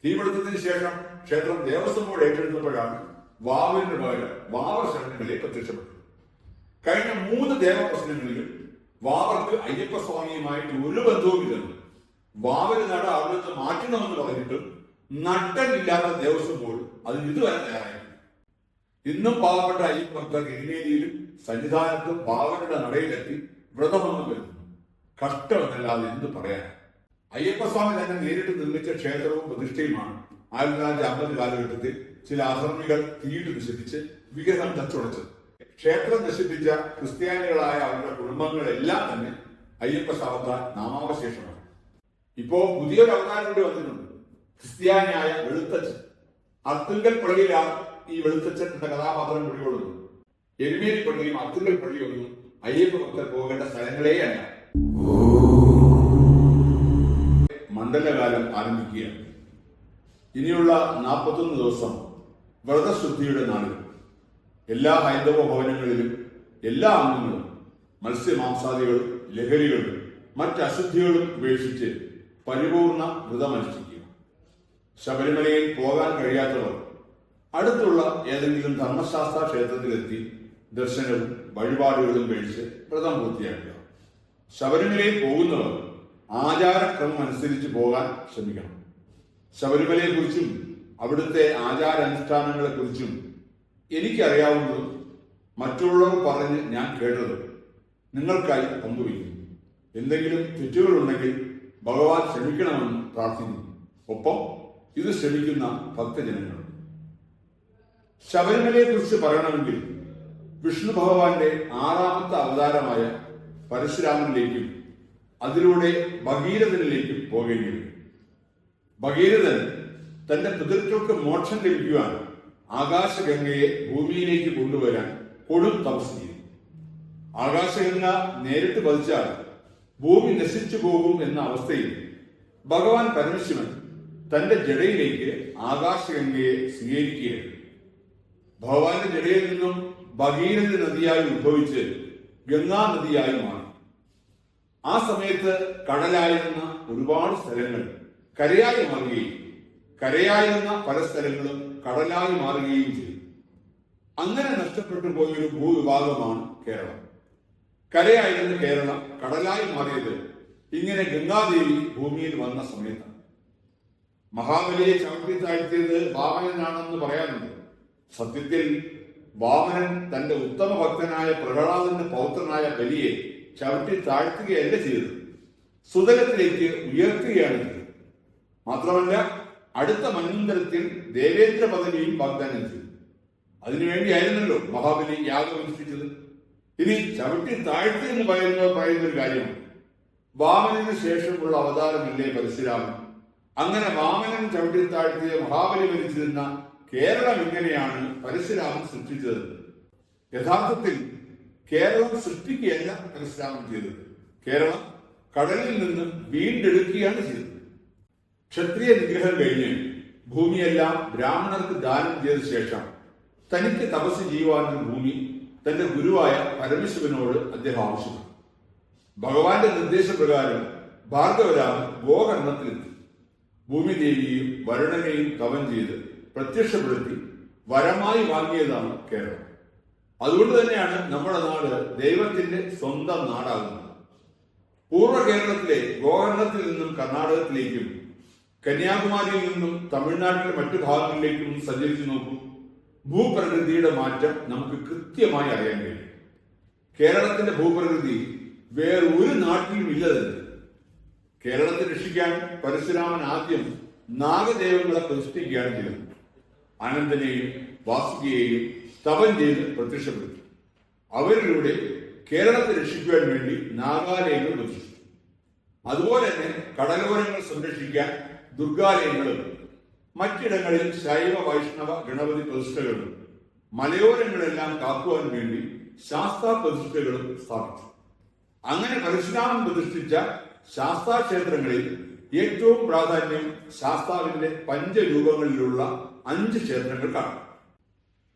തീപിടുത്തത്തിന് ശേഷം ക്ഷേത്രം ദേവസ്വം ബോർഡ് ഏറ്റെടുത്തപ്പോഴാണ് വാവലിന് പകരം വാവർ ശരണങ്ങളെ പ്രത്യക്ഷപ്പെട്ടത്. കഴിഞ്ഞ 3 ദേവപ്രശ്നങ്ങളിലും വാവർക്ക് അയ്യപ്പസ്വാമിയുമായിട്ട് ഒരു ബന്ധവുമില്ലെന്ന് വാവര് നട അവിടെ നിന്ന് മാറ്റണമെന്ന് പറഞ്ഞിട്ടും നട്ടമില്ലാത്ത ദേവസ്വം ബോർഡ് അതിന് ഇതുവരെ തയ്യാറായില്ല. ഇന്നും പാവപ്പെട്ട അയ്യപ്പ ഭക്തർ എരുമേലിയിലും സന്നിധാനത്തും വാവരുടെ നടയിലെത്തി വ്രതമൊന്നും വരുന്നു. കഷ്ടമെന്നല്ലാതെ എന്ത് പറയാൻ. അയ്യപ്പസ്വാമി തന്നെ നേരിട്ട് നിർമ്മിച്ച ക്ഷേത്രവും പ്രതിഷ്ഠയുമാണ് 1950 കാലഘട്ടത്തിൽ ചില അധർമ്മികൾ തീയിട്ട് നശിപ്പിച്ച് വിഗ്രഹം തച്ചുടച്ചത്. ക്ഷേത്രം നശിപ്പിച്ച ക്രിസ്ത്യാനികളായ അവരുടെ കുടുംബങ്ങളെല്ലാം തന്നെ അയ്യപ്പ ശാപത്താൽ നാമാവശേഷമാണ്. ഇപ്പോ പുതിയൊരു അവതാരം കൂടി വന്നിട്ടുണ്ട്. ക്രിസ്ത്യാനിയായ വെളുത്തച്ഛൻ. അത്തുങ്കൽ പള്ളിയിലാണ് ഈ വെളുത്തച്ഛൻ എന്ന കഥാപാത്രം കുടികൊള്ളുന്നത്. എരുമേലി പള്ളിയും അത്തുങ്കൽ പള്ളിയൊന്നും അയ്യപ്പ ഭക്തർ പോകേണ്ട സ്ഥലങ്ങളെയല്ല. മണ്ഡലകാലം ആരംഭിക്കുകയാണ്. ഇനിയുള്ള 41 ദിവസം വ്രതശുദ്ധിയുടെ നാളുകൾ. എല്ലാ ഹൈന്ദവ ഭവനങ്ങളിലും എല്ലാ അംഗങ്ങളും മത്സ്യമാംസാദികളും ലഹരികളും മറ്റ് അശുദ്ധികളും ഉപേക്ഷിച്ച് പരിപൂർണ വ്രതമനുഷ്ഠിക്കുക. ശബരിമലയിൽ പോകാൻ കഴിയാത്തവർ അടുത്തുള്ള ഏതെങ്കിലും ധർമ്മശാസ്ത്ര ക്ഷേത്രത്തിലെത്തി ദർശനവും വഴിപാടുകളും കഴിച്ച് വ്രതം പൂർത്തിയാക്കുക. ശബരിമലയിൽ പോകുന്നവർ ആചാരക്രമം അനുസരിച്ച് പോകാൻ ശ്രമിക്കണം. ശബരിമലയെക്കുറിച്ചും അവിടുത്തെ ആചാരാനുഷ്ഠാനങ്ങളെക്കുറിച്ചും എനിക്കറിയാവുന്നതും മറ്റുള്ളവർ പറഞ്ഞ് ഞാൻ കേട്ടതും നിങ്ങൾക്കായി പങ്കുവയ്ക്കുന്നു. എന്തെങ്കിലും തെറ്റുകളുണ്ടെങ്കിൽ ഭഗവാൻ ക്ഷമിക്കണമെന്ന് പ്രാർത്ഥിക്കുന്നു. ഒപ്പം ഇത് ശ്രമിക്കുന്ന ഭക്തജനങ്ങൾ. ശബരിമലയെക്കുറിച്ച് പറയണമെങ്കിൽ വിഷ്ണു ഭഗവാന്റെ 6ാമത്തെ അവതാരമായ പരശുരാമനിലേക്കും അതിലൂടെ ഭഗീരഥനിലേക്കും പോകേണ്ടി വരും. ഭഗീരഥൻ തന്റെ പിതൃക്കൾക്ക് മോക്ഷം ലഭിക്കുവാൻ ആകാശഗംഗയെ ഭൂമിയിലേക്ക് കൊണ്ടുവരാൻ കൊടും തപസ് ചെയ്തു. ആകാശഗംഗ നേരിട്ട് പതിച്ചാൽ ഭൂമി നശിച്ചു പോകും എന്ന അവസ്ഥയിൽ ഭഗവാൻ പരമശിവൻ തന്റെ ജടയിലേക്ക് ആകാശഗംഗയെ സ്വീകരിക്കുകയായിരുന്നു. ഭഗവാന്റെ ജടയിൽ നിന്നും ഭഗീരഥ നദിയായി ഉത്ഭവിച്ച് ഗംഗാ നദിയായി മാറി. ആ സമയത്ത് കടലായിരുന്ന ഒരുപാട് സ്ഥലങ്ങൾ കരയായി മാറുകയും കരയായിരുന്ന പല സ്ഥലങ്ങളും കടലായി മാറുകയും ചെയ്തു. അങ്ങനെ നഷ്ടപ്പെട്ടു പോയൊരു ഭൂവിഭാഗമാണ് കേരളം. കരയായിരുന്ന കേരളം കടലായി മാറിയത് ഇങ്ങനെ ഗംഗാദേവി ഭൂമിയിൽ വന്ന സമയത്താണ്. മഹാബലിയെ ചവിട്ടി താഴ്ത്തിയത് വാമനനാണെന്ന് പറയാനുണ്ട്. സത്യത്തിൽ വാമനൻ തന്റെ ഉത്തമ ഭക്തനായ പ്രഹ്ലാദന്റെ പൗത്രനായ ബലിയെ ചവിട്ടി താഴ്ത്തുകയല്ല ചെയ്തത്, സുതലത്തിലേക്ക് ഉയർത്തുകയാണ് ചെയ്തത്. മാത്രമല്ല അടുത്ത മന്വന്തരത്തിൽ ദേവേന്ദ്ര പദവിയും വാഗ്ദാനം ചെയ്തു. അതിനുവേണ്ടിയായിരുന്നല്ലോ മഹാബലി യാഗം അനുഷ്ഠിച്ചത്. ഇനി ചവിട്ടി താഴ്ത്തി എന്ന് പറയുന്ന ഒരു കാര്യമാണ്. വാമനന് ശേഷമുള്ള അവതാരമല്ലേ പരശുരാമൻ. അങ്ങനെ വാമനൻ ചവിട്ടി താഴ്ത്തിയ മഹാബലി ഭരിച്ചിരുന്ന കേരളം എങ്ങനെയാണ് പരശുരാമൻ സൃഷ്ടിച്ചത്? യഥാർത്ഥത്തിൽ കേരളം സൃഷ്ടിക്കുകയല്ല പരശുരാമൻ ചെയ്തത്. കേരളം കടലിൽ നിന്ന് വീണ്ടെടുക്കുകയാണ് ചെയ്തത്. ക്ഷത്രിയ നിഗ്രഹം കഴിഞ്ഞ് ഭൂമിയെല്ലാം ബ്രാഹ്മണർക്ക് ദാനം ചെയ്ത ശേഷം തനിക്ക് തപസ് ചെയ്യുവാനുള്ള ഭൂമി തന്റെ ഗുരുവായ പരമശിവനോട് അദ്ദേഹം ആവശ്യപ്പെട്ടു. ഭഗവാന്റെ നിർദ്ദേശപ്രകാരം ഭാർഗവരാമൻ ഗോകർണത്തിലെത്തി ഭൂമിദേവിയെയും വരുണനെയും തപം ചെയ്ത് പ്രത്യക്ഷപ്പെടുത്തി വരമായി വാങ്ങിയതാണ് കേരളം. അതുകൊണ്ട് തന്നെയാണ് നമ്മുടെ നാട് ദൈവത്തിന്റെ സ്വന്തം നാടാകുന്നത്. പൂർവ്വ കേരളത്തിലെ ഗോകർണത്തിൽ നിന്നും കർണാടകത്തിലേക്കും കന്യാകുമാരിയിൽ നിന്നും തമിഴ്നാട്ടിലെ മറ്റു ഭാഗങ്ങളിലേക്കും സഞ്ചരിച്ചു നോക്കൂ. ഭൂപ്രകൃതിയുടെ മാറ്റം നമുക്ക് കൃത്യമായി അറിയാൻ കഴിയും. കേരളത്തിന്റെ ഭൂപ്രകൃതി വേറെ ഒരു നാട്ടിലും ഇല്ലതല്ല. കേരളത്തെ രക്ഷിക്കാൻ പരശുരാമൻ ആദ്യം നാഗദേവങ്ങളെ പ്രതിഷ്ഠിക്കുകയാണ് ചെയ്തത്. അനന്തനെയും വാസുകിയെയും തപം ചെയ്ത് പ്രത്യക്ഷപ്പെടുത്തി. അവരിലൂടെ കേരളത്തെ രക്ഷിക്കുവാൻ വേണ്ടി നാഗാലയങ്ങൾ പ്രതിഷ്ഠിച്ചു. അതുപോലെ തന്നെ കടലോരങ്ങൾ സംരക്ഷിക്കാൻ ദുർഗാലയങ്ങളും മറ്റിടങ്ങളിൽ ശൈവ വൈഷ്ണവ ഗണപതി പ്രതിഷ്ഠകളും മലയോരങ്ങളെല്ലാം കാക്കുവാൻ വേണ്ടി ശാസ്താ പ്രതിഷ്ഠകളും സ്ഥാപിച്ചു. അങ്ങനെ പരശുരാമൻ പ്രതിഷ്ഠിച്ച ശാസ്താ ക്ഷേത്രങ്ങളിൽ ഏറ്റവും പ്രാധാന്യം ശാസ്താവിന്റെ പഞ്ചരൂപങ്ങളിലുള്ള 5 ക്ഷേത്രങ്ങൾക്കാണ്.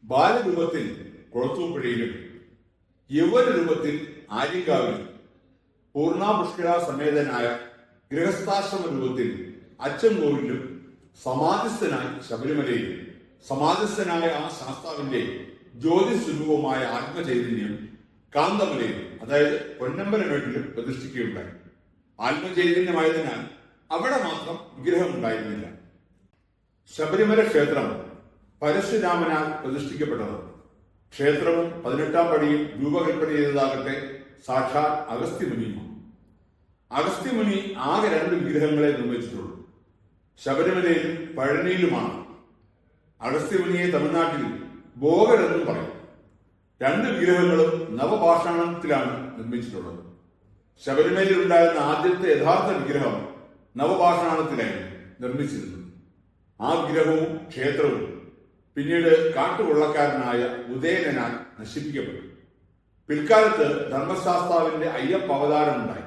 ബാലരൂപത്തിൽ കുളത്തൂപ്പുഴയിലും യൗവന രൂപത്തിൽ ആര്യങ്കാവിലും പൂർണ്ണാപുഷ്കര സമേതനായ ഗൃഹസ്ഥാശ്രമ രൂപത്തിൽ അച്ചൻകോവിലും സമാധിസ്ഥനായി ശബരിമലയിൽ സമാധിസ്ഥനായ ആ ശാസ്താവിന്റെ ജ്യോതിസ്വരൂപമായ ആത്മചൈതന്യം കാന്തമലയിൽ, അതായത് പൊന്നമ്പലമേട്ടിലും പ്രതിഷ്ഠിക്കുകയുണ്ടായി. ആത്മചൈതന്യമായതിനാൽ അവിടെ മാത്രം വിഗ്രഹം ഉണ്ടായിരുന്നില്ല. ശബരിമല ക്ഷേത്രം പരശുരാമനാൽ പ്രതിഷ്ഠിക്കപ്പെട്ടത്. ക്ഷേത്രവും 18-ാം പടിയും രൂപകൽപ്പന ചെയ്തതാകട്ടെ സാക്ഷാൽ അഗസ്ത്യമുനിയുമാണ്. അഗസ്ത്യമുനി ആകെ 2 വിഗ്രഹങ്ങളെ നിർമ്മിച്ചിട്ടുള്ളൂ. ശബരിമലയിലും പഴനിയിലുമാണ്. അഗസ്ത്യമുനിയെ തമിഴ്നാട്ടിൽ ഭോഗർ എന്നും പറയും. 2 വിഗ്രഹങ്ങളും നവപാഷാണത്തിലാണ് നിർമ്മിച്ചിട്ടുള്ളത്. ശബരിമലയിൽ ഉണ്ടായിരുന്ന ആദ്യത്തെ യഥാർത്ഥ വിഗ്രഹം നവപാഷാണത്തിലായിരുന്നു നിർമ്മിച്ചിരുന്നത്. ആ വിഗ്രഹവും ക്ഷേത്രവും പിന്നീട് കാട്ടുകൊള്ളക്കാരനായ ഉദയനാൽ നശിപ്പിക്കപ്പെട്ടു. പിൽക്കാലത്ത് ധർമ്മശാസ്താവിന്റെ അയ്യപ്പ അവതാരമുണ്ടായി.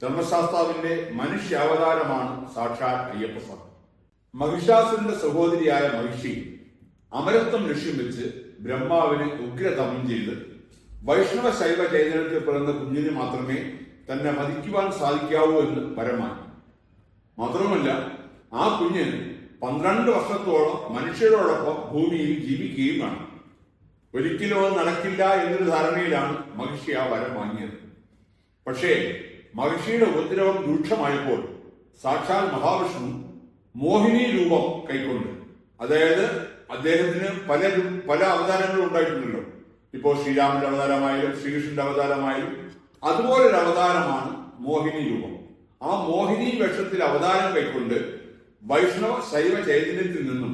ധർമ്മശാസ്താവിന്റെ മനുഷ്യാവതാരമാണ് സാക്ഷാൽ അയ്യപ്പസ്വാമി. മഹിഷാസുരന്റെ സഹോദരിയായ മഹിഷി അമരത്വം ലക്ഷ്യം വെച്ച് ബ്രഹ്മാവിനെ ഉഗ്രതപം ചെയ്ത് വൈഷ്ണവ ശൈവ ചൈതന്യത്തിൽ പിറന്ന കുഞ്ഞിന് മാത്രമേ തന്നെ വധിക്കുവാൻ സാധിക്കാവൂ എന്ന് പരമായി. മാത്രമല്ല, ആ കുഞ്ഞ് 12 വർഷത്തോളം മനുഷ്യരോടൊപ്പം ഭൂമിയിൽ ജീവിക്കുകയും വേണം. ഒരിക്കലും അത് നടക്കില്ല എന്നൊരു ധാരണയിലാണ് മഹിഷി ആ വരം വാങ്ങിയത്. പക്ഷേ മഹിഷിയുടെ ഉപദ്രവം രൂക്ഷമായപ്പോൾ സാക്ഷാൽ മഹാവിഷ്ണു മോഹിനി രൂപം കൈക്കൊണ്ട്, അതായത് അദ്ദേഹത്തിന് പല അവതാരങ്ങളും ഉണ്ടായിട്ടുണ്ടല്ലോ. ഇപ്പോൾ ശ്രീരാമന്റെ അവതാരമായാലും ശ്രീകൃഷ്ണന്റെ അവതാരമായാലും അതുപോലൊരു അവതാരമാണ് മോഹിനി രൂപം. ആ മോഹിനി വേഷത്തിൽ അവതാരം കൈക്കൊണ്ട് വൈഷ്ണവ ശൈവ ചൈതന്യത്തിൽ നിന്നും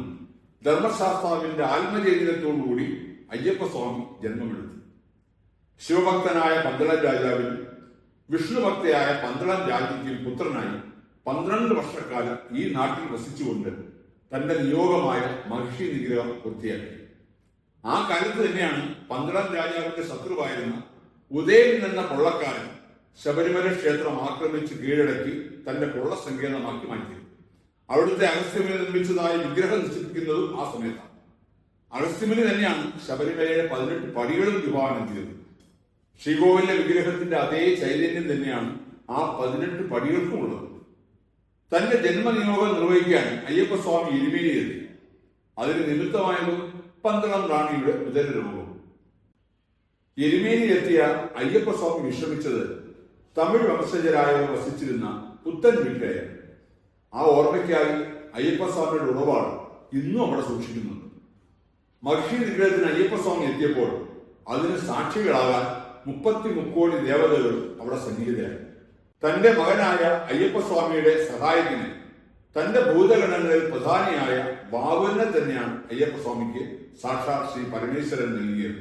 ധർമ്മശാസ്താവിന്റെ ആത്മചൈതന്യത്തോടുകൂടി അയ്യപ്പസ്വാമി ജന്മമെടുത്തു. ശിവഭക്തനായ പന്തളം രാജാവിനും വിഷ്ണുഭക്തയായ പന്തളം രാജ്ഞിക്കും പുത്രനായി 12 വർഷക്കാലം ഈ നാട്ടിൽ വസിച്ചുകൊണ്ട് തന്റെ നിയോഗമായ മഹിഷി നിഗ്രഹം പൂർത്തിയാക്കി. ആ കാലത്ത് തന്നെയാണ് പന്തളം രാജാവിന്റെ ശത്രുവായിരുന്ന ഉദയൻ എന്ന കൊള്ളക്കാരൻ ശബരിമല ക്ഷേത്രം ആക്രമിച്ച് കീഴടക്കി തന്റെ കൊള്ള സങ്കേതമാക്കി മാറ്റിയത്. അവിടുത്തെ അഗസ്ത്യമുനി നിർമ്മിച്ചതായ വിഗ്രഹം നശിപ്പിക്കുന്നതും ആ സമയത്താണ്. അഗസ്ത്യമുനി തന്നെയാണ് ശബരിമലയുടെ 18 പടികളും വിഭാവനം ചെയ്തത്. ശ്രീകോവിലെ വിഗ്രഹത്തിന്റെ അതേ ചൈതന്യം തന്നെയാണ് ആ 18 പടികൾക്കും ഉള്ളത്. തന്റെ ജന്മനിയോഗം നിർവഹിക്കാൻ അയ്യപ്പസ്വാമി എരുമേലിയെത്തി. അതിന് നിമിത്തമായത് പന്തളം റാണിയുടെ ഉദരരൂപം. എരുമേലിയിലെത്തിയ അയ്യപ്പസ്വാമി വിശ്രമിച്ചത് തമിഴ് വംശജരായവർ വസിച്ചിരുന്ന പുത്തൻ വീട്ടിലായിരുന്നു. ആ ഓർമ്മയ്ക്കായി അയ്യപ്പസ്വാമിയുടെ ഉറവാട് ഇന്നും അവിടെ സൂക്ഷിക്കുന്നുണ്ട്. മഹിഷി നിഗ്രഹത്തിന് അയ്യപ്പസ്വാമി എത്തിയപ്പോൾ അതിന് സാക്ഷികളാകാൻ 33 കോടി ദേവതകൾ അവിടെ സന്നിഹിതരായി. തന്റെ മകനായ അയ്യപ്പസ്വാമിയുടെ സഹായത്തിന് തന്റെ ഭൂതഗണങ്ങളിൽ പ്രധാനിയായ വാവലിനെ തന്നെയാണ് അയ്യപ്പസ്വാമിക്ക് സാക്ഷാൽ ശ്രീ പരമേശ്വരൻ നൽകിയത്.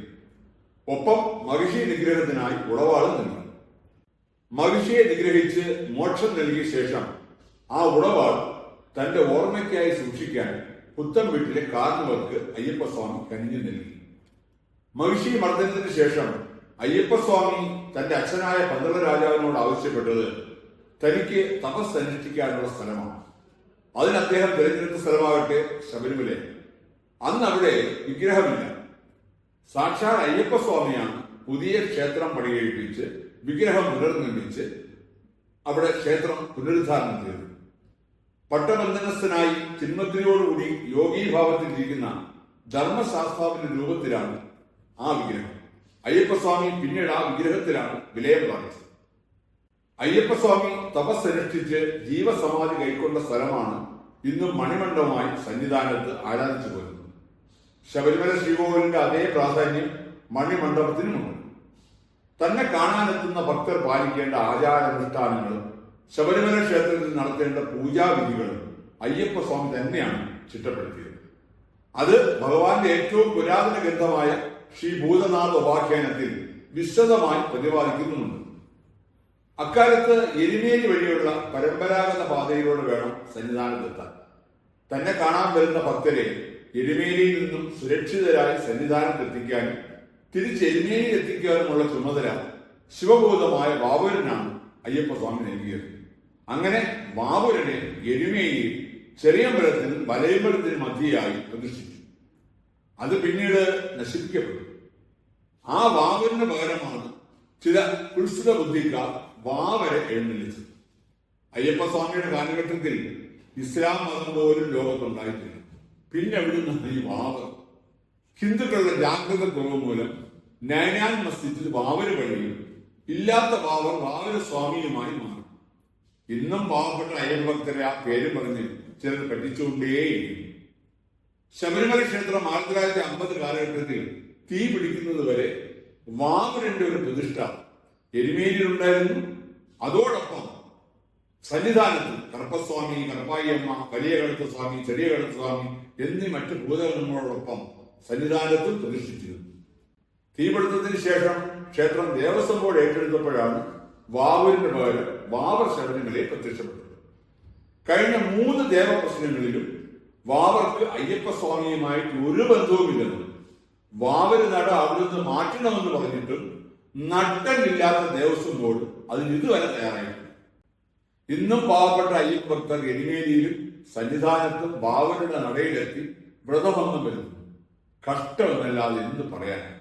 ഒപ്പം മഹിഷി നിഗ്രഹത്തിനായി ഉളവാളും നൽകി. മഹിഷിയെ നിഗ്രഹിച്ച് മോക്ഷം നൽകിയ ശേഷം ആ ഉളവാൾ തന്റെ ഓർമ്മയ്ക്കായി സൂക്ഷിക്കാൻ പുത്തൻ വീട്ടിലെ കാർന്നുവർക്ക് അയ്യപ്പസ്വാമി കനിഞ്ഞു നൽകി. മഹിഷി മർദ്ദനത്തിന് ശേഷം അയ്യപ്പസ്വാമി തന്റെ അച്ഛനായ പന്തള രാജാവിനോട് ആവശ്യപ്പെട്ടത് തനിക്ക് തപസ് അനുഷ്ഠിക്കാനുള്ള സ്ഥലമാണ്. അതിന് അദ്ദേഹം തിരഞ്ഞെടുത്ത സ്ഥലമാകട്ടെ ശബരിമല. അന്ന് അവിടെ വിഗ്രഹമില്ല. സാക്ഷാൽ അയ്യപ്പസ്വാമിയാണ് പുതിയ ക്ഷേത്രം പണികഴിപ്പിച്ച് വിഗ്രഹം പുനർനിർമ്മിച്ച് അവിടെ ക്ഷേത്രം പുനരുദ്ധാരണം ചെയ്തു. പട്ടബന്ധനസ്ഥനായി ചിന്മത്തിനോടുകൂടി യോഗീഭാവത്തിലിരിക്കുന്ന ധർമ്മശാസ്താവിന്റെ രൂപത്തിലാണ് ആ വിഗ്രഹം. അയ്യപ്പസ്വാമി പിന്നീട് ആ വിഗ്രഹത്തിലാണ് വിലയം പ്രാപിച്ചത്. അയ്യപ്പസ്വാമി തപസ്സനുഷ്ഠിച്ച് ജീവസമാധി കൈക്കൊണ്ട സ്ഥലമാണ് ഇന്നും മണിമണ്ഡപമായി സന്നിധാനത്ത് ആരാധിച്ചു പോരുന്നത്. ശബരിമല ശ്രീകോവിലിന്റെ അതേ പ്രാധാന്യം മണിമണ്ഡപത്തിനുമുണ്ട്. തന്നെ കാണാനെത്തുന്ന ഭക്തർ പാലിക്കേണ്ട ആചാരാനുഷ്ഠാനങ്ങളും ശബരിമല ക്ഷേത്രത്തിൽ നടത്തേണ്ട പൂജാവിധികളും അയ്യപ്പസ്വാമി തന്നെയാണ് ചിട്ടപ്പെടുത്തിയത്. അത് ഭഗവാന്റെ ഏറ്റവും പുരാതന ഗ്രന്ഥമായ ശ്രീ ഭൂതനാഥ ഉപാഖ്യാനത്തിൽ വിശദമായി പ്രതിപാദിക്കുന്നുമുണ്ട്. അക്കാലത്ത് എരുമേലി വഴിയുള്ള പരമ്പരാഗത പാതയിലൂടെ വേണം സന്നിധാനത്തെത്താൻ. തന്നെ കാണാൻ വരുന്ന ഭക്തരെ എരുമേലിയിൽ നിന്നും സുരക്ഷിതരായി സന്നിധാനത്തെത്തിക്കാനും തിരിച്ച് എരുമേലിയിൽ എത്തിക്കാനുമുള്ള ചുമതല ശിവഭൂതമായ വാവുരനാണ് അയ്യപ്പസ്വാമി നൽകിയത്. അങ്ങനെ വാവുരനെ എരുമേലിയിൽ ചെറിയമ്പലത്തിനും വലയമ്പലത്തിനും മധ്യയായി പ്രതിഷ്ഠിച്ചു. അത് പിന്നീട് നശിപ്പിക്കപ്പെട്ടു. ആ വാവലിന് പകരമാണ് ചില കുൽസിത ബുദ്ധിക്കാർ വാവരെ എഴുന്നള്ളിച്ചത്. അയ്യപ്പസ്വാമിയുടെ കാലഘട്ടത്തിൽ ഇസ്ലാം മതം പോലും ലോകത്തുണ്ടായിട്ടില്ല. പിന്നെ എവിടെ നിന്ന് ഈ വാവർ? ഹിന്ദുക്കളുടെ ജാഗ്രത കുറവ് മൂലം നൈനാൻ മസ്ജിദിൽ വാവര് കഴിയും. ഇല്ലാത്ത വാവർ വാവര് സ്വാമിയുമായി മാറും. ഇന്നും പാവപ്പെട്ട അയ്യപ്പഭക്തരെ ആ പേര് പറഞ്ഞ് ചിലർ പറ്റിച്ചുകൊണ്ടേയിരിക്കും. ശബരിമല ക്ഷേത്രം 1950 കാലഘട്ടത്തിൽ തീ പിടിക്കുന്നത് വരെ വാവരന്റെ ഒരു പ്രതിഷ്ഠ എരുമേലിയിലുണ്ടായിരുന്നു. അതോടൊപ്പം സന്നിധാനത്ത് കറുപ്പസ്വാമി, കറുപ്പായിയമ്മ, വലിയ കഴുത്ത സ്വാമി, ചെറിയ കഴുത്ത സ്വാമി എന്നീ മറ്റ് ഭൂതഗണങ്ങളോടൊപ്പം സന്നിധാനത്തും പ്രതിഷ്ഠിച്ചിരുന്നു. തീപിടുത്തത്തിന് ശേഷം ക്ഷേത്രം ദേവസ്വം ബോർഡ് ഏറ്റെടുത്തപ്പോഴാണ് വാവൂരിന് പകരം വാവർ ശബരിമലയെ പ്രത്യക്ഷപ്പെട്ടത്. കഴിഞ്ഞ 3 ദേവപ്രശ്നങ്ങളിലും വാവർക്ക് അയ്യപ്പസ്വാമിയുമായിട്ട് ഒരു ബന്ധവുമില്ലെന്നും വാവര് നട അവിടുന്ന് മാറ്റണമെന്ന് പറഞ്ഞിട്ടും നട്ടമില്ലാത്ത ദേവസ്വം ബോർഡ് അതിന് ഇതുവരെ തയ്യാറായിട്ടില്ല. ഇന്നും പാവപ്പെട്ട അയ്യപ്പ ഭക്തർ എരുമേലിയിലും സന്നിധാനത്തും വാവരുടെ നടയിലെത്തി വ്രതഭംഗം വരുന്നു. കഷ്ടമെന്നല്ലാതെ എന്ത് പറയാനാണ്?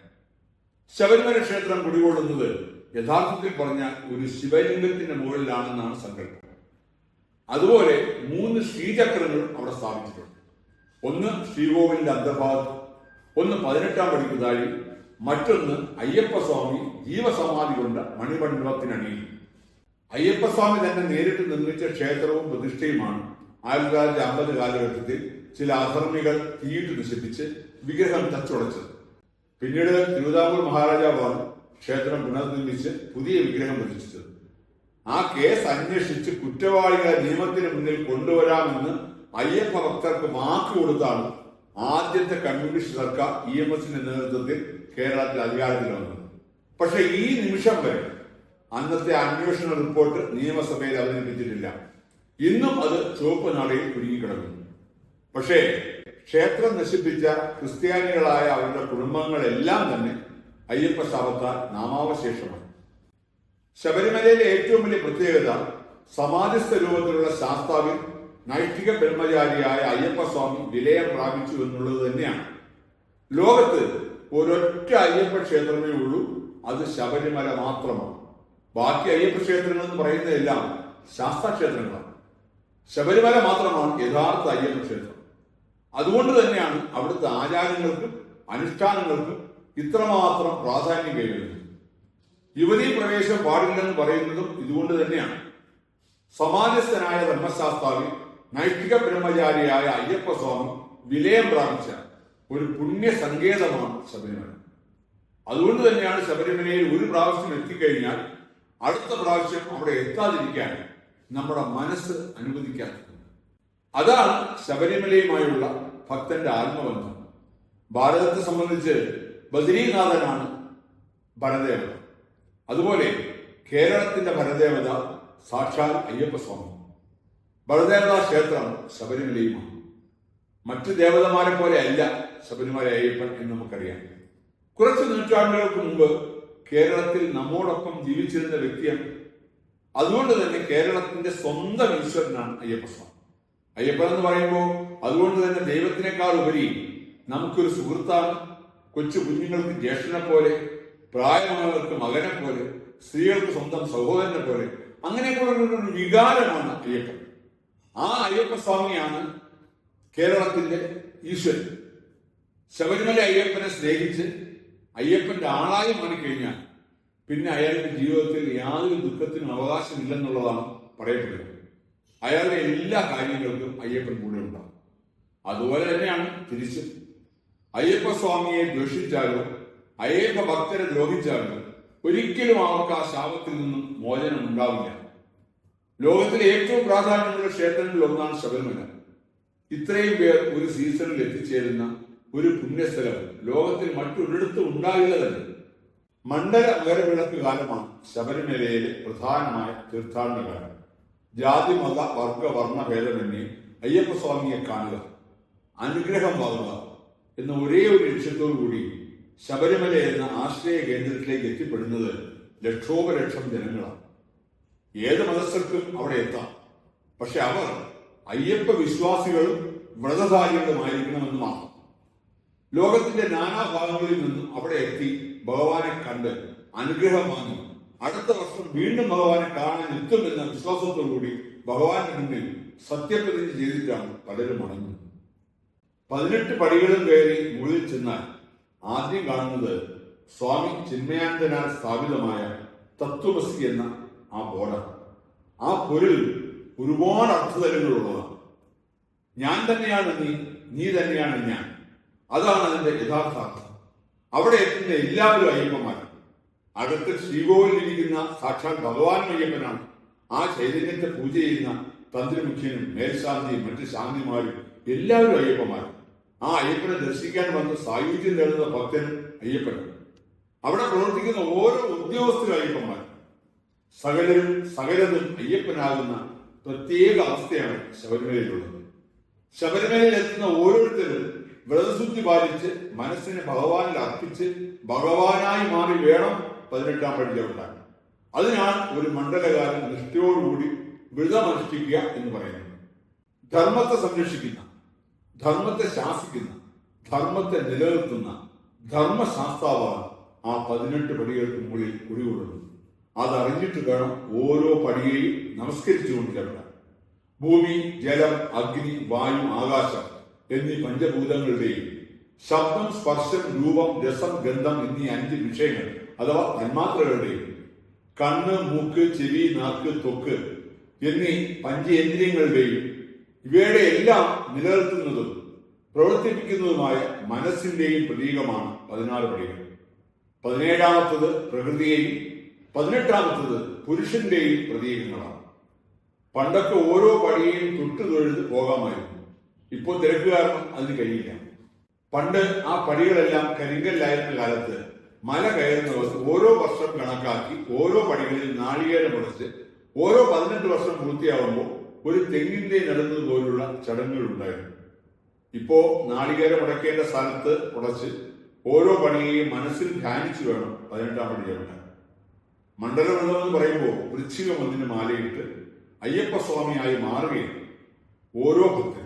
ശബരിമല ക്ഷേത്രം കുടികൊള്ളുന്നത് യഥാർത്ഥത്തിൽ പറഞ്ഞ ഒരു ശിവലിംഗത്തിന്റെ മുകളിലാണെന്നാണ് സങ്കല്പം. അതുപോലെ 3 ശ്രീചക്രങ്ങൾ അവിടെ സ്ഥാപിച്ചിട്ടുണ്ട്. ഒന്ന് ശ്രീകോവിലിന്റെ അന്തർഭാഗത്ത്, ഒന്ന് 18-ാം പടിക്ക് താഴെ, മറ്റൊന്ന് അയ്യപ്പസ്വാമി ജീവസമാധി കൊണ്ട മണിമണ്ഡപത്തിനടിയിൽ. അയ്യപ്പസ്വാമി തന്നെ നേരിട്ട് നിർമ്മിച്ച ക്ഷേത്രവും പ്രതിഷ്ഠയുമാണ് 1950 കാലഘട്ടത്തിൽ ചില അധർമ്മികൾ തീയിട്ട് നശിപ്പിച്ച് വിഗ്രഹം തച്ചുടച്ചത്. പിന്നീട് തിരുവിതാംകൂർ മഹാരാജാവാണ് ക്ഷേത്രം പുനർനിർമ്മിച്ച് പുതിയ വിഗ്രഹം പ്രതിഷ്ഠിച്ചത്. ആ കേസ് അന്വേഷിച്ച് കുറ്റവാളികളെ നിയമത്തിന് മുന്നിൽ കൊണ്ടുവരാമെന്ന് അയ്യപ്പ ഭക്തർക്ക് വാക്ക് കൊടുത്താണ് ആദ്യത്തെ കമ്മ്യൂണിസ്റ്റ് സർക്കാർ EMSന്റെ നേതൃത്വത്തിൽ കേരളത്തിൽ അധികാരത്തിൽ വന്നത്. പക്ഷെ ഈ നിമിഷം വരെ അന്നത്തെ അന്വേഷണ റിപ്പോർട്ട് നിയമസഭയിൽ അവതരിപ്പിച്ചിട്ടില്ല. ഇന്നും അത് ചുവപ്പ് നാടയിൽ കുടുങ്ങിക്കിടക്കുന്നു. പക്ഷേ ക്ഷേത്രം നശിപ്പിച്ച ക്രിസ്ത്യാനികളായ അവരുടെ കുടുംബങ്ങളെല്ലാം തന്നെ അയ്യപ്പ ശാപത്താൽ നാമാവശേഷമാണ്. ശബരിമലയിലെ ഏറ്റവും വലിയ പ്രത്യേകത സമാധിസ്ഥ രൂപത്തിലുള്ള ശാസ്താവിൽ നൈഷ്ഠിക ബ്രഹ്മചാരിയായ അയ്യപ്പസ്വാമി വിലയം പ്രാപിച്ചു എന്നുള്ളത് തന്നെയാണ്. ലോകത്ത് ഒരൊറ്റ അയ്യപ്പ ക്ഷേത്രമേ ഉള്ളൂ, അത് ശബരിമല മാത്രമാണ്. ബാക്കി അയ്യപ്പ ക്ഷേത്രങ്ങൾ എന്ന് പറയുന്നതെല്ലാം ശാസ്താക്ഷേത്രങ്ങളാണ്. ശബരിമല മാത്രമാണ് യഥാർത്ഥ അയ്യപ്പ ക്ഷേത്രം. അതുകൊണ്ട് തന്നെയാണ് അവിടുത്തെ ആചാരങ്ങൾക്കും അനുഷ്ഠാനങ്ങൾക്കും ഇത്രമാത്രം പ്രാധാന്യം കൈവരുന്നത്. യുവതീ പ്രവേശം പാടില്ലെന്ന് പറയുന്നതും ഇതുകൊണ്ട് തന്നെയാണ്. സമാജസ്ഥനായ ധർമ്മശാസ്താവിൽ നൈഷ്ഠിക ബ്രഹ്മചാരിയായ അയ്യപ്പസ്വാമി വിലയം പ്രാപിച്ച ഒരു പുണ്യ സങ്കേതമാണ് ശബരിമല. അതുകൊണ്ട് തന്നെയാണ് ശബരിമലയിൽ ഒരു പ്രാവശ്യം എത്തിക്കഴിഞ്ഞാൽ അടുത്ത പ്രാവശ്യം അവിടെ എത്താതിരിക്കാൻ നമ്മുടെ മനസ്സ് അനുവദിക്കാത്തത്. അതാണ് ശബരിമലയുമായുള്ള ഭക്തന്റെ ആത്മബന്ധം. ഭാരതത്തെ സംബന്ധിച്ച് ബദരീനാഥനാണ് പരദേവത. അതുപോലെ കേരളത്തിന്റെ പരദേവത സാക്ഷാൽ അയ്യപ്പസ്വാമി. ബലദേവതാ ക്ഷേത്രം ശബരിമലയുമാണ്. മറ്റു ദേവതമാരെ പോലെ അല്ല ശബരിമല അയ്യപ്പൻ എന്ന് നമുക്കറിയാം. കുറച്ച് നൂറ്റാണ്ടുകൾക്ക് മുമ്പ് കേരളത്തിൽ നമ്മോടൊപ്പം ജീവിച്ചിരുന്ന വ്യക്തിയാണ്. അതുകൊണ്ട് തന്നെ കേരളത്തിന്റെ സ്വന്തം ഈശ്വരനാണ് അയ്യപ്പസ്വാമി. അയ്യപ്പൻ എന്ന് പറയുമ്പോൾ അതുകൊണ്ട് തന്നെ ദൈവത്തിനേക്കാൾ ഉപരി നമുക്കൊരു സുഹൃത്താണ്. കൊച്ചു കുഞ്ഞുങ്ങൾക്ക് ജ്യേഷ്ഠനെ പോലെ, പ്രായമായവർക്ക് മകനെ പോലെ, സ്ത്രീകൾക്ക് സ്വന്തം സഹോദരനെ പോലെ, അങ്ങനെയൊക്കെയുള്ള ഒരു വികാരമാണ് അയ്യപ്പൻ. ആ അയ്യപ്പസ്വാമിയാണ് കേരളത്തിന്റെ ഈശ്വരൻ. ശബരിമല അയ്യപ്പനെ സ്നേഹിച്ച് അയ്യപ്പന്റെ ആളായി മാറിക്കഴിഞ്ഞാൽ പിന്നെ അയാളുടെ ജീവിതത്തിൽ യാതൊരു ദുഃഖത്തിനും അവകാശമില്ലെന്നുള്ളതാണ് പറയപ്പെടുന്നത്. അയാളുടെ എല്ലാ കാര്യങ്ങൾക്കും അയ്യപ്പൻ കൂടെ ഉണ്ടാകും. അതുപോലെ തന്നെയാണ് തിരിച്ചും. അയ്യപ്പസ്വാമിയെ ദ്വേഷിച്ചാലോ അയ്യപ്പ ഭക്തരെ ദ്രോഹിച്ചാലോ ഒരിക്കലും അവർക്ക് ആ ശാപത്തിൽ നിന്നും മോചനം ഉണ്ടാവില്ല. ലോകത്തിലെ ഏറ്റവും പ്രാധാന്യമുള്ള ക്ഷേത്രങ്ങളിൽ ഒന്നാണ് ശബരിമല. ഇത്രയും പേർ ഒരു സീസണിൽ എത്തിച്ചേരുന്ന ഒരു പുണ്യസ്ഥലം ലോകത്തിൽ മറ്റൊരിടത്തും ഉണ്ടാകില്ല തന്നെ. മണ്ഡല മകരവിളക്ക് കാലമാണ് ശബരിമലയിലെ പ്രധാനമായ തീർത്ഥാടന കാലം. ജാതി മത വർഗ വർണ്ണ ഭേദമന്യേ അയ്യപ്പസ്വാമിയെ കാണുക, അനുഗ്രഹം വാങ്ങുക എന്ന ഒരേ ഒരു ലക്ഷ്യത്തോടു കൂടി ശബരിമല എന്ന ആശ്രയ കേന്ദ്രത്തിലേക്ക് എത്തിപ്പെടുന്നത് ലക്ഷോപലക്ഷം ജനങ്ങളാണ്. ഏത് മതസ്ഥർക്കും അവിടെ എത്താം. പക്ഷെ അവർ അയ്യപ്പ വിശ്വാസികളും വ്രതധാരികളുമായിരിക്കണമെന്ന് മാത്രം. ലോകത്തിന്റെ നാനാഭാഗങ്ങളിൽ നിന്നും അവിടെ എത്തി ഭഗവാനെ കണ്ട് അനുഗ്രഹം വാങ്ങി അടുത്ത വർഷം വീണ്ടും ഭഗവാനെ കാണാൻ എത്തുമെന്ന വിശ്വാസത്തോടുകൂടി ഭഗവാന്റെ മുന്നിൽ സത്യപ്രതിജ്ഞ ചെയ്തിട്ടാണ് പലരും മടങ്ങുന്നത്. 18 പടികളും കയറി മുകളിൽ ചെന്നാൽ ആദ്യം കാണുന്നത് സ്വാമി ചിന്മയാനന്ദനാൽ സ്ഥാപിതമായ തത്വമസി എന്ന ആ ബോർഡാണ്. ആ പൊരുൾ ഒരുപാട് അർത്ഥതലങ്ങളുള്ളതാണ്. ഞാൻ തന്നെയാണ് നീ, നീ തന്നെയാണ് ഞാൻ. അതാണ് അതിന്റെ യഥാർത്ഥ അർത്ഥം. അവിടെ എത്തുന്ന എല്ലാവരും അയ്യപ്പന്മാരാണ്. അകത്ത് ശ്രീകോവിലിരിക്കുന്ന സാക്ഷാൽ ഭഗവാൻ അയ്യപ്പനാണ്. ആ ചൈതന്യത്തെ പൂജ ചെയ്യുന്ന തന്ത്രിമുഖ്യനും മേൽശാന്തിയും മറ്റ് ശാന്തിമാരും എല്ലാവരും അയ്യപ്പന്മാരും. ആ അയ്യപ്പനെ ദർശിക്കാൻ വന്ന് സായുജ്യം നേടുന്ന ഭക്തനും അയ്യപ്പനാണ്. അവിടെ പ്രവർത്തിക്കുന്ന ഓരോ ഉദ്യോഗസ്ഥരും അയ്യപ്പന്മാരും. സകലരും സകലതും അയ്യപ്പനാകുന്ന പ്രത്യേക അവസ്ഥയാണ് ശബരിമലയിലുള്ളത്. ശബരിമലയിൽ എത്തുന്ന ഓരോരുത്തരും വ്രതശുദ്ധി പാലിച്ച് മനസ്സിനെ ഭഗവാനിൽ അർപ്പിച്ച് ഭഗവാനായി മാറി വേണം 18-ാം പടി ചവിട്ടാൻ. അതിനാണ് ഒരു മണ്ഡലകാലം നിഷ്ഠയോടുകൂടി വ്രതമനുഷ്ഠിക്കുക എന്ന് പറയുന്നത്. ധർമ്മത്തെ സംരക്ഷിക്കുന്ന, ധർമ്മത്തെ ശാസിക്കുന്ന, ധർമ്മത്തെ നിലനിർത്തുന്ന ധർമ്മശാസ്താവാണ് ആ 18 പടികൾക്ക് മുകളിൽ കുടികൊള്ളുന്നത്. അതറിഞ്ഞിട്ട് വേണം ഓരോ പടിയെയും നമസ്കരിച്ചുകൊണ്ട് ചവിട്ടാൻ. ഭൂമി, ജലം, അഗ്നി, വായു, ആകാശം എന്നീ പഞ്ചഭൂതങ്ങളുടെയും ശബ്ദം, സ്പർശം, രൂപം, രസം, ഗന്ധം എന്നീ 5 വിഷയങ്ങൾ അഥവാ തന്മാത്രകളുടെയും കണ്ണ്, മൂക്ക്, ചെവി, നാക്ക്, ത്വക്ക് എന്നീ പഞ്ചേന്ദ്രിയങ്ങളുടെയും ഇവയുടെ എല്ലാം നിലനിർത്തുന്നതും പ്രവർത്തിപ്പിക്കുന്നതുമായ മനസ്സിന്റെയും പ്രതീകമാണ് 16 പടികൾ. 17-ാമത്തത് പ്രകൃതിയെയും 18-ാമത്തത് പുരുഷന്റെയും പ്രതീകങ്ങളാണ്. പണ്ടൊക്കെ ഓരോ പടിയെയും തൊഴുത് പോകാമായിരുന്നു. ഇപ്പോൾ തിരക്ക് കാരണം അതിന് കഴിയില്ല. പണ്ട് ആ പടികളെല്ലാം കരിങ്കല്ലായിരുന്ന കാലത്ത് മല കയറുന്നവർ ഓരോ വർഷം കണക്കാക്കി ഓരോ പടികളിൽ നാളികേരം ഉടച്ച് ഓരോ 18 വർഷം പൂർത്തിയാകുമ്പോൾ ഒരു തെങ്ങിന്റെ നടുന്നതുപോലുള്ള ചടങ്ങുകൾ ഉണ്ടായിരുന്നു. ഇപ്പോ നാളികേരം ഉടക്കേണ്ട സ്ഥലത്ത് ഉടച്ച് ഓരോ പണിയെയും മനസ്സിൽ ധ്യാനിച്ചു വേണം 18-ാം പടി ചവിട്ടാൻ. മണ്ഡലവ്രതം എന്ന് പറയുമ്പോൾ വൃശ്ചികം 1-ന് മാലയിട്ട് അയ്യപ്പസ്വാമിയായി മാറുകയാണ് ഓരോ ഭക്തരും.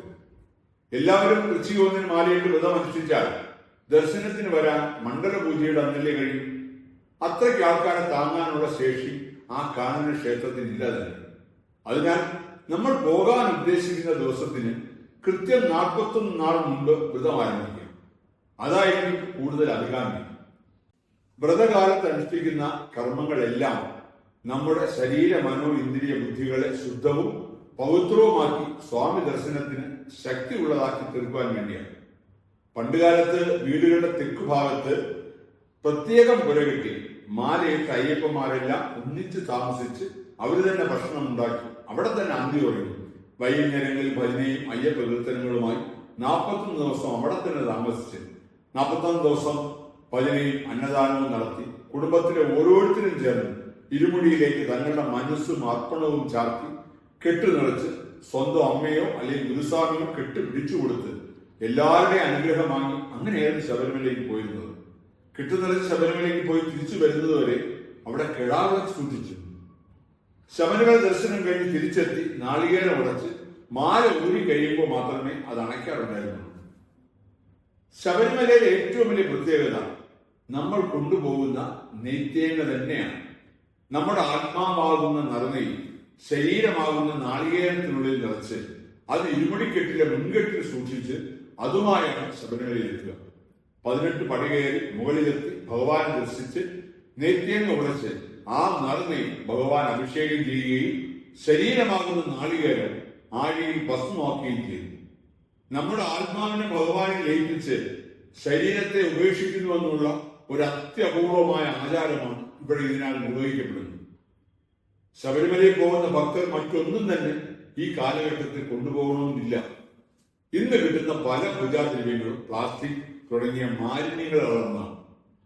എല്ലാവരും വൃശ്ചികം 1-ന് മാലയിട്ട് വ്രതം അനുഷ്ഠിച്ചാൽ ദർശനത്തിന് വരാൻ മണ്ഡലപൂജയുടെ അന്നല്ലേ കഴിയും. അത്രയ്ക്ക് ആൾക്കാരെ താങ്ങാനുള്ള ശേഷി ആ കാണുന്ന ക്ഷേത്രത്തിന് ഇല്ല തന്നെ. അതിനാൽ നമ്മൾ പോകാൻ ഉദ്ദേശിക്കുന്ന ദിവസത്തിന് കൃത്യം 41 നാൾ മുമ്പ് വ്രതം ആരംഭിക്കാം. അതായിരിക്കും കൂടുതൽ അഭികാമ്യം. വ്രതകാലത്ത് അനുഷ്ഠിക്കുന്ന കർമ്മങ്ങളെല്ലാം നമ്മുടെ ശരീര, മനോ, ഇന്ദ്രിയ ബുദ്ധികളെ ശുദ്ധവും പവിത്രവുമാക്കി സ്വാമി ദർശനത്തിന് ശക്തി ഉള്ളതാക്കി തീർക്കുവാൻ വേണ്ടിയാണ്. പണ്ടുകാലത്ത് വീടുകളുടെ തെക്കു ഭാഗത്ത് പ്രത്യേകം പുരകെട്ടി മാലയിട്ട് അയ്യപ്പന്മാരെല്ലാം ഒന്നിച്ച് താമസിച്ച് അവർ തന്നെ ഭക്ഷണം ഉണ്ടാക്കി അവിടെ തന്നെ അന്തി പറയുന്നു. വൈകുന്നേരങ്ങളിൽ ഭജനയും അയ്യപ്പ കീർത്തനങ്ങളുമായി 41 ദിവസം അവിടെ തന്നെ താമസിച്ച് 41 ദിവസം ഭജനയും അന്നദാനവും നടത്തി കുടുംബത്തിലെ ഓരോരുത്തരും ചേർന്ന് ഇരുമുടിയിലേക്ക് തങ്ങളുടെ മനസ്സും അർപ്പണവും ചാർത്തി കെട്ടു നിറച്ച് സ്വന്തം അമ്മയോ അല്ലെങ്കിൽ ഗുരുസ്വാമിയോ കെട്ട് പിടിച്ചു കൊടുത്ത് എല്ലാവരുടെയും അനുഗ്രഹം വാങ്ങി അങ്ങനെയായിരുന്നു ശബരിമലയിലേക്ക് പോയിരുന്നത്. കെട്ടുനിറച്ച് ശബരിമലയ്ക്ക് പോയി തിരിച്ചു വരുന്നതുവരെ അവിടെ കിടാവിളക്ക് സൂക്ഷിച്ചു. ശബരിമല ദർശനം കഴിഞ്ഞ് തിരിച്ചെത്തി നാളികേരം ഉടച്ച് മാല ഊരി കഴിയുമ്പോൾ മാത്രമേ അത് അണയ്ക്കാറുണ്ടായിരുന്നുള്ളൂ. ശബരിമലയിലെ ഏറ്റവും വലിയ പ്രത്യേകത നമ്മൾ കൊണ്ടുപോകുന്ന നെയ്ത്തേങ്ങ തന്നെയാണ്. നമ്മുടെ ആത്മാവാകുന്ന നറുനെയ്യ് ശരീരമാകുന്ന നാളികേരത്തിനുള്ളിൽ നിറച്ച് അത് ഇരുമുടിക്കെട്ടിലെ മുൻകെട്ടിൽ സൂക്ഷിച്ച് അതുമായാണ് ശബരിമലയിലെത്തുക. 18 പടി കയറി മുകളിലെത്തി ഭഗവാനെ ദർശിച്ച് നെയ്ത്തേങ്ങ ഉടച്ച് ആ നറുനെയ്യ് ഭഗവാൻ അഭിഷേകം ചെയ്യുകയും ശരീരമാകുന്ന നാളികേരം ആഴിയിൽ ഭസ്മമാക്കുകയും ചെയ്തു. നമ്മുടെ ആത്മാവിനെ ഭഗവാനിൽ ലയിപ്പിച്ച് ശരീരത്തെ ഉപേക്ഷിക്കുന്നുവെന്നുള്ള ഒരു അത്യപൂർവമായ ആചാരമാണ് ഇവിടെ ഇതിനാൽ നിർവഹിക്കപ്പെടുന്നത്. ശബരിമലയിൽ പോകുന്ന ഭക്തർ മറ്റൊന്നും തന്നെ ഈ കാലഘട്ടത്തിൽ കൊണ്ടുപോകണമെന്നില്ല. ഇന്ന് കിട്ടുന്ന പല പൂജാദ്രവ്യങ്ങളും പ്ലാസ്റ്റിക് തുടങ്ങിയ മാലിന്യങ്ങൾ അളന്നാണ്.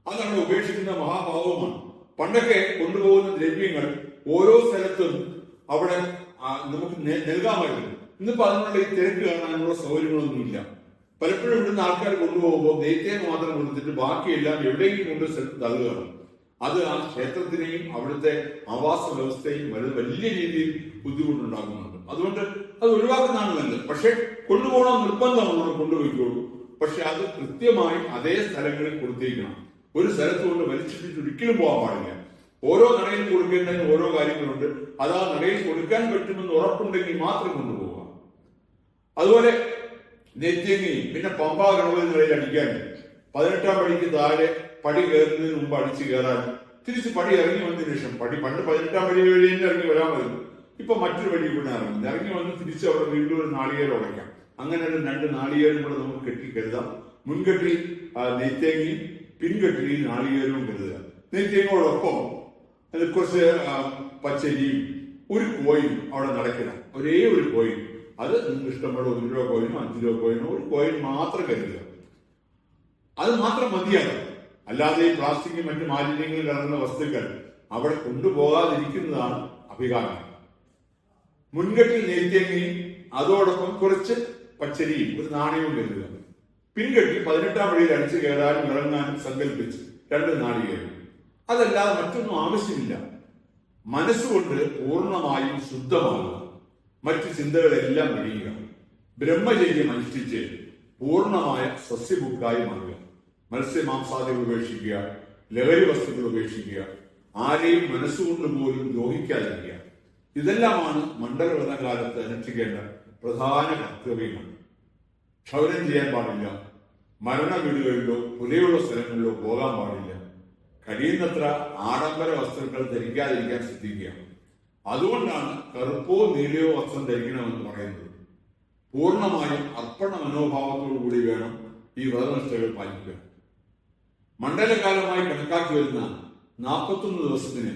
അത് നമ്മൾ ഉപേക്ഷിക്കുന്ന മഹാഭാവമാണ്. പണ്ടൊക്കെ കൊണ്ടുപോകുന്ന ദ്രവ്യങ്ങൾ ഓരോ സ്ഥലത്തും അവിടെ നമുക്ക് നൽകാമായിരുന്നു. ഇന്നിപ്പോ അതിനുള്ള ഈ തിരക്ക് കാണാനുള്ള സൗകര്യങ്ങളൊന്നുമില്ല. പലപ്പോഴും ഇവിടുന്ന് ആൾക്കാർ കൊണ്ടുപോകുമ്പോൾ ദൈത്യം മാത്രം കൊടുത്തിട്ട് ബാക്കിയെല്ലാം എവിടെയെങ്കിലും കൊണ്ട് സ്ഥലത്ത് തള്ളുകയാണ്. അത് ആ ക്ഷേത്രത്തിനെയും അവിടുത്തെ ആവാസ വ്യവസ്ഥയും വലിയ രീതിയിൽ ബുദ്ധിമുട്ടുണ്ടാകുന്നുണ്ട്. അതുകൊണ്ട് അത് ഒഴിവാക്കുന്നതാണ് നല്ലത്. പക്ഷെ കൊണ്ടുപോകണം നിർബന്ധമുള്ള കൊണ്ടുപോയിക്കോളൂ. പക്ഷെ അത് കൃത്യമായി അതേ സ്ഥലങ്ങളിൽ കൊടുത്തേക്കണം. ഒരു സ്ഥലത്ത് കൊണ്ട് വലിച്ചിട്ട് ഒരിക്കലും പോകാൻ പാടില്ല. ഓരോ നടയിൽ കൊടുക്കേണ്ടതിന് ഓരോ കാര്യങ്ങളുണ്ട്. അത് ആ നടയിൽ കൊടുക്കാൻ പറ്റുമെന്ന് ഉറപ്പുണ്ടെങ്കിൽ മാത്രം കൊണ്ടുപോകുക. അതുപോലെ നെറ്റിയങ്ങി പിന്നെ പമ്പ ഗണപതി നിലയിൽ അടിക്കാൻ 18-ാം പടിക്ക് താഴെ പടി കയറുന്നതിന് മുമ്പ് അടിച്ചു കയറാൻ തിരിച്ച് പടി ഇറങ്ങി വന്നതിന് ശേഷം പണ്ട് 18-ാം പടി വഴി തന്നെ ഇറങ്ങി വരാൻ മതി. ഇപ്പൊ മറ്റൊരു വഴി കൂടെ ഇറങ്ങി വന്ന് തിരിച്ച് അവിടെ വീണ്ടും ഒരു നാളികേരം ഉടയ്ക്കാം. അങ്ങനെ 2 നാളികേരം കൂടെ നമുക്ക് കെട്ടി കരുതാം. മുൻകെട്ടിൽ നെയ്ത്തേങ്ങയും പിൻകെട്ടിൽ ഈ നാളികേരവും കരുതുക. നെയ്ത്തേങ്ങയോടൊപ്പം കുറച്ച് പച്ചരിയും ഒരു കോയിനും അവിടെ നടക്കണം. ഒരേ ഒരു കോയിൻ, അത് നിങ്ങൾക്ക് ഇഷ്ടമുള്ള 1 രൂപ കോയിനോ 5 രൂപ കോയിനോ ഒരു കോയിൻ മാത്രം കരുതുക. അത് മാത്രം മതിയാണ്. അല്ലാതെ ഈ പ്ലാസ്റ്റിക്കും മറ്റു മാലിന്യങ്ങളിൽ കലർന്ന വസ്തുക്കൾ അവിടെ കൊണ്ടുപോകാതിരിക്കുന്നതാണ് അഭികാമ്യം. മുൻകെട്ടിൽ നെയ്ത്തേങ്ങയും അതോടൊപ്പം കുറച്ച് പച്ചരിയും ഒരു നാണയവും കരുതുക. പിൻകെട്ടി 18-ാം പടിയിൽ അടിച്ചു കയറാനും ഇറങ്ങാനും സങ്കല്പിച്ച് 2 നാളികേരം. അതല്ലാതെ മറ്റൊന്നും ആവശ്യമില്ല. മനസ്സുകൊണ്ട് പൂർണ്ണമായും ശുദ്ധമാകുക. മറ്റു ചിന്തകളെല്ലാം വെടിയുക. ബ്രഹ്മചര്യം അനുഷ്ഠിച്ച് പൂർണ്ണമായ സസ്യഭുക്കായി മാറുക. മത്സ്യമാംസാദികൾ ഉപേക്ഷിക്കുക, ലഹരി വസ്തുക്കൾ ഉപേക്ഷിക്കുക, ആരെയും മനസ്സുകൊണ്ട് പോലും ദ്രോഹിക്കാതിരിക്കുക. ഇതെല്ലാമാണ് മണ്ഡലവ്രതകാലത്ത് അനുഷ്ഠിക്കേണ്ട പ്രധാന കർത്തവ്യങ്ങൾ. ക്ഷൗരം ചെയ്യാൻ പാടില്ല. മരണ വീടുകളിലോ പുലയുള്ള സ്ഥലങ്ങളിലോ പോകാൻ പാടില്ല. കഴിയുന്നത്ര ആഡംബര വസ്തുക്കൾ ധരിക്കാതിരിക്കാൻ ശ്രദ്ധിക്കുക. അതുകൊണ്ടാണ് കറുപ്പോ നീലയോ വസ്ത്രം ധരിക്കണമെന്ന് പറയുന്നത്. പൂർണ്ണമായും അർപ്പണ മനോഭാവത്തോടു കൂടി വേണം ഈ വ്രതനിഷ്ഠകൾ പാലിക്കുക. മണ്ഡലകാലമായി കണക്കാക്കി വരുന്ന 41 ദിവസത്തിന്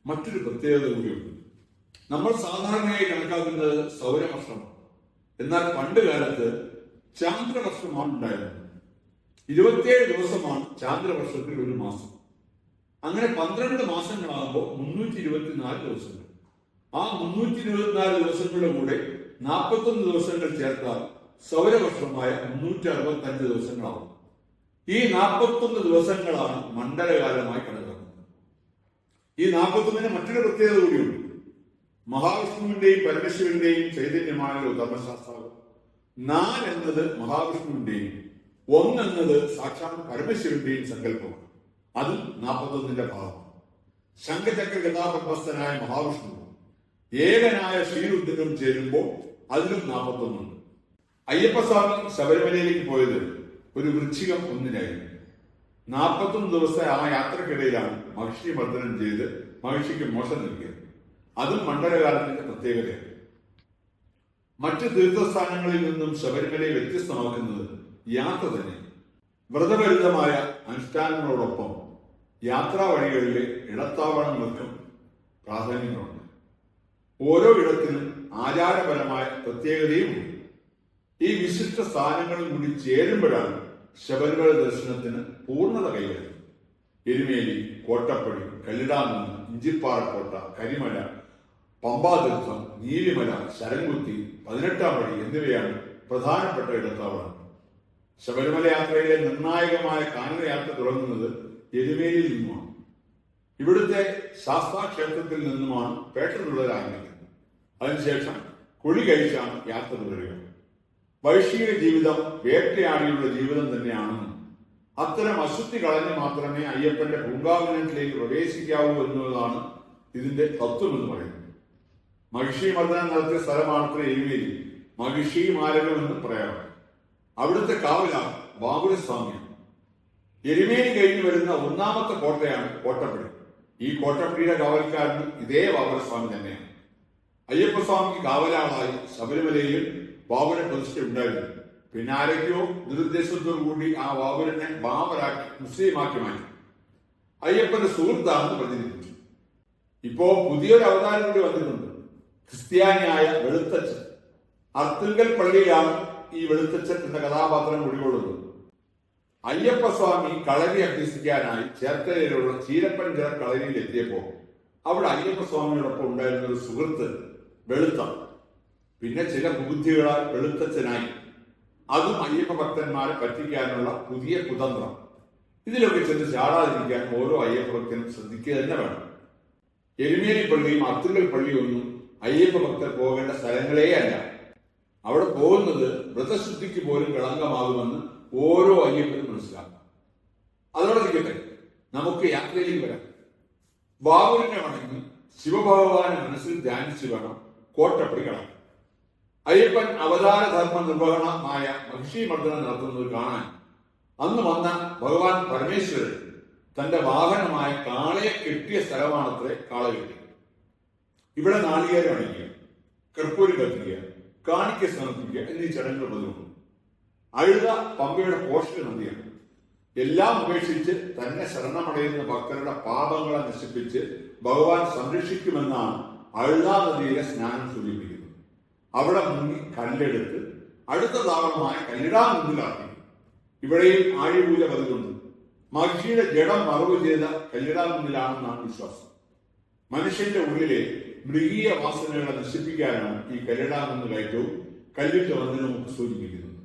മറ്റൊരു പ്രത്യേകത കൂടിയുണ്ട്. നമ്മൾ സാധാരണയായി കണക്കാക്കുന്നത് സൗരവർഷമാണ്. എന്നാൽ പണ്ട് കാലത്ത് ചാന്ദ്രവർഷമാണ് ഉണ്ടായിരുന്നത്. 27 ദിവസമാണ് ചാന്ദ്രവർഷത്തിൽ ഒരു മാസം. അങ്ങനെ 12 മാസങ്ങളാകുമ്പോൾ 324 ദിവസങ്ങൾ. ആ 324 ദിവസങ്ങളുടെ കൂടെ 41 ദിവസങ്ങൾ ചേർത്താൽ സൗരവർഷമായ 365 ദിവസങ്ങളാവും. ഈ 41 ദിവസങ്ങളാണ് മണ്ഡലകാലമായി കണക്കാക്കുന്നത്. ഈ 41-ന് മറ്റൊരു പ്രത്യേകത കൂടിയുണ്ട്. മഹാവിഷ്ണുവിന്റെയും പരമശിവന്റെയും ചൈതന്യമാണല്ലോ ധർമ്മശാസ്ത്രം. 4 എന്നത് മഹാവിഷ്ണുവിന്റെയും 1 എന്നത് സാക്ഷാത് പരമശിവന്റെയും സങ്കല്പമാണ്. അതും 41-ന്റെ ഭാഗമാണ്. ശംഖചക്ര ഗതാപദ്മസ്ഥനായ മഹാവിഷ്ണു ഏകനായ ശ്രീരുദ്രനും ചേരുമ്പോൾ അതിലും 41 ഉണ്ട്. അയ്യപ്പസ്വാമി ശബരിമലയിലേക്ക് പോയത് ഒരു വൃശ്ചികം 1-നായിരുന്നു. 41 ദിവസം ആ യാത്രക്കിടയിലാണ് മഹിഷി മർദ്ദനം ചെയ്ത് മഹിഷിക്ക് മോശം നൽകിയത്. അതും മണ്ഡലകാലത്തിന്റെ പ്രത്യേകതയാണ്. മറ്റ് തീർത്ഥസ്ഥാനങ്ങളിൽ നിന്നും ശബരിമലയെ വ്യത്യസ്തമാക്കുന്നത് യാത്ര തന്നെ. വ്രതഭരിതമായ അനുഷ്ഠാനങ്ങളോടൊപ്പം യാത്രാ വഴികളിലെ ഇടത്താവളങ്ങൾക്കും പ്രാധാന്യങ്ങളുണ്ട്. ഓരോ ഇടത്തിനും ആചാരപരമായ പ്രത്യേകതയുമുണ്ട്. ഈ വിശിഷ്ട സ്ഥാനങ്ങളിൽ കൂടി ചേരുമ്പോഴാണ് ശബരിമല ദർശനത്തിന് പൂർണ്ണത കൈവരുന്നത്. എരുമേലി, കോട്ടപ്പടി, കല്ലിടാമൂന്ന്, ഇഞ്ചിപ്പാറക്കോട്ട, കരിമല, പമ്പാതീർത്ഥം, നീലിമല, ശരംകുത്തി, 18-ാം പടി എന്നിവയാണ് പ്രധാനപ്പെട്ട ഇടത്താവളങ്ങൾ. ശബരിമല യാത്രയിലെ നിർണായകമായ കാനനയാത്ര തുടങ്ങുന്നത് എരുമേലിയിൽ നിന്നുമാണ്. ഇവിടുത്തെ ശാസ്താക്ഷേത്രത്തിൽ നിന്നുമാണ് പേട്ടതുള്ളൽ ആരംഭിക്കുന്നത്. അതിനുശേഷം കുളി കഴിച്ചാണ് യാത്ര തുടരുക. വൈഷ്ണിക ജീവിതം വേട്ടയാടിയുള്ള ജീവിതം തന്നെയാണെന്നും അത്തരം അശുദ്ധി കളഞ്ഞ് മാത്രമേ അയ്യപ്പന്റെ പൂങ്കാവനത്തിലേക്ക് പ്രവേശിക്കാവൂ എന്നുള്ളതാണ് ഇതിന്റെ തത്വമെന്ന് പറയുന്നത്. മഹിഷി മർദ്ദനം നടത്തിയ സ്ഥലമാണ് എരുമേലി. മഹിഷി മാരകം എന്ന് പറയാറ്. അവിടുത്തെ കാവലാണ് ബാബുരസ്വാമിയാണ്. എരുമേലി കഴിഞ്ഞു വരുന്ന 1-ാമത്തെ കോട്ടയാണ് കോട്ടപ്പടി. ഈ കോട്ടപ്പടിയുടെ കാവൽക്കാരനും ഇതേ ബാബുരസ്വാമി തന്നെയാണ്. അയ്യപ്പസ്വാമിക്ക് കാവലാളായി ശബരിമലയിൽ ബാബുരെ പ്രതിഷ്ഠ ഉണ്ടായിരുന്നു. പിന്നെ ആരൊക്കെയോ ദുരുദ്ദേശത്തോടു കൂടി ആ ബാബുരനെ ബാബരാക്കി മുസ്ലിമാക്കി മാറ്റി. അയ്യപ്പന്റെ സുഹൃത്താണെന്ന് പ്രചരിപ്പിച്ചു. ഇപ്പോ പുതിയൊരു അവതാരം കൂടി വന്നിട്ടുണ്ട്. ക്രിസ്ത്യാനിയായ വെളുത്തച്ഛൻ. അർത്തുങ്കൽ പള്ളിയിലാണ് ഈ വെളുത്തച്ഛൻ എന്ന കഥാപാത്രം കുടികൊള്ളുന്നത്. അയ്യപ്പസ്വാമി കളരി അഭ്യസിക്കാനായി ചേർത്തലയിലുള്ള ചീരപ്പൻചിറ കളരിയിൽ എത്തിയപ്പോൾ അവിടെ അയ്യപ്പസ്വാമിയോടൊപ്പം ഉണ്ടായിരുന്ന ഒരു സുഹൃത്ത് വെളുത്ത. പിന്നെ ചില ബുദ്ധികളാൽ വെളുത്തച്ഛനായി. അതും അയ്യപ്പ ഭക്തന്മാരെ പറ്റിക്കാനുള്ള പുതിയ കുതന്ത്രം. ഇതിലൊക്കെ ചെന്ന് ചാടാതിരിക്കാൻ ഓരോ അയ്യപ്പ ഭക്തനും ശ്രദ്ധിക്കുക തന്നെ വേണം. എരുമേലി പള്ളിയും അർത്തുങ്കൽ പള്ളിയും ഒന്നും അയ്യപ്പ ഭക്തർ പോകേണ്ട സ്ഥലങ്ങളേ അല്ല. അവിടെ പോകുന്നത് വ്രതശുദ്ധിക്ക് പോലും കളങ്കമാകുമെന്ന് ഓരോ അയ്യപ്പനും മനസ്സിലാക്കാം. അതോടെ നിൽക്കട്ടെ, നമുക്ക് യാത്രയിലേക്ക് വരാം. ബാബുവിനെ വണങ്ങി ശിവഭഗവാനെ മനസ്സിൽ ധ്യാനിച്ചു വേണം കോട്ടപ്പടി കടക്കാൻ. അയ്യപ്പൻ അവതാര ധർമ്മ നിർവഹണമായ മഹിഷീമർദ്ദനം നടത്തുന്നത് കാണാൻ അന്ന് വന്ന ഭഗവാൻ പരമേശ്വരൻ തന്റെ വാഹനമായ കാളയെ കെട്ടിയ സ്ഥലമാണത്രേ കാളകെട്ടി. ഇവിടെ നാളികേരം അണിക്കുക, കർപ്പൂരം കത്തിക്കുക, കാണിക്ക സമർപ്പിക്കുക എന്നീ ചടങ്ങുകൾ പതിവുണ്ട്. അഴുത പമ്പയുടെ പോഷക നദിയാണ്. എല്ലാം ഉപേക്ഷിച്ച് തന്നെ ശരണമടയുന്ന ഭക്തരുടെ പാപങ്ങളെ നശിപ്പിച്ച് ഭഗവാൻ സംരക്ഷിക്കുമെന്നാണ് അഴുതാ നദിയിലെ സ്നാനം സൂചിപ്പിക്കുന്നത്. അവിടെ മുങ്ങി കല്ലെടുത്ത് അടുത്ത താവളമായ കല്ലിടാമുന്നിലാക്കി. ഇവിടെയും ആഴിപൂജ പതിവുണ്ട്. മഹിഷിയുടെ ജഡം മറവ് ചെയ്ത കല്ലിടാമുന്നിലാണെന്നാണ് വിശ്വാസം. മനുഷ്യന്റെ ഉള്ളിലെ മൃഗീയ വാസനകളെ നശിപ്പിക്കാനാണ് ഈ കല്ലിടാമുന്ന് കയറ്റവും കല്ലിട്ട വന്ദനവും സൂചിപ്പിക്കുന്നത്.